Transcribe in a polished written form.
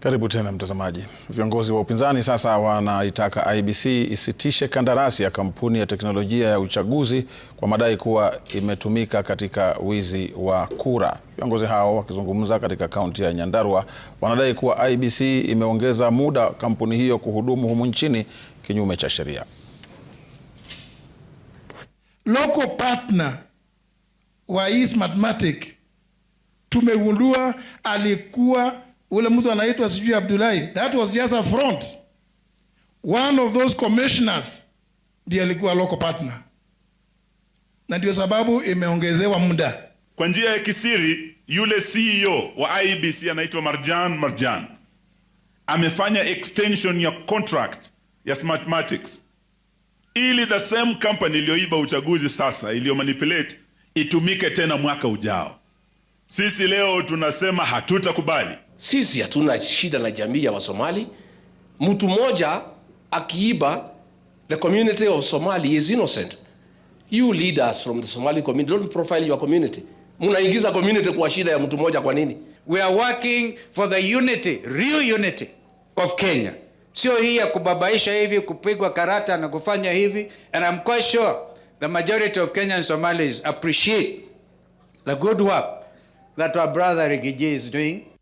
Karibu tena mtazamaji. Viongozi wa upinzani sasa wanaitaka IEBC isitishe kandarasi ya kampuni ya teknolojia ya uchaguzi kwa madai kuwa imetumika katika wizi wa kura. Viongozi hao wakizungumza katika kaunti ya Nyandarua wanadai kuwa IEBC imeongeza muda kampuni hiyo kuhudumu humu nchini kinyume cha sheria. Local partner wa East Mathematics tumegundua alikuwa ule mtu anaitwa sijui Abdullahi. That was just a front. One of those commissioners ndiye alikuwa local partner, na ndio sababu imeongezewa muda. Kwa njia ya kisiri, yule CEO wa IEBC anaitwa Marjan amefanya extension ya contract ya Smartmatics ili the same company iliyoiba uchaguzi sasa, iliyo manipulate, itumike tena mwaka ujao. Sisi leo tunasema hatutakubali. Sisi hatuna shida na jamii ya Wasomali. Mtu mmoja akiiba, the community of Somali is innocent. You leaders from the Somali community, don't profile your community. Munaingiza community kwa shida ya mtu mmoja kwa nini? We are working for the unity, real unity of Kenya. Sio hii ya kubabaisha hivi, kupigwa karata na kufanya hivi. And I'm quite sure the majority of Kenyan Somalis appreciate the good work that our brother Rigiji is doing.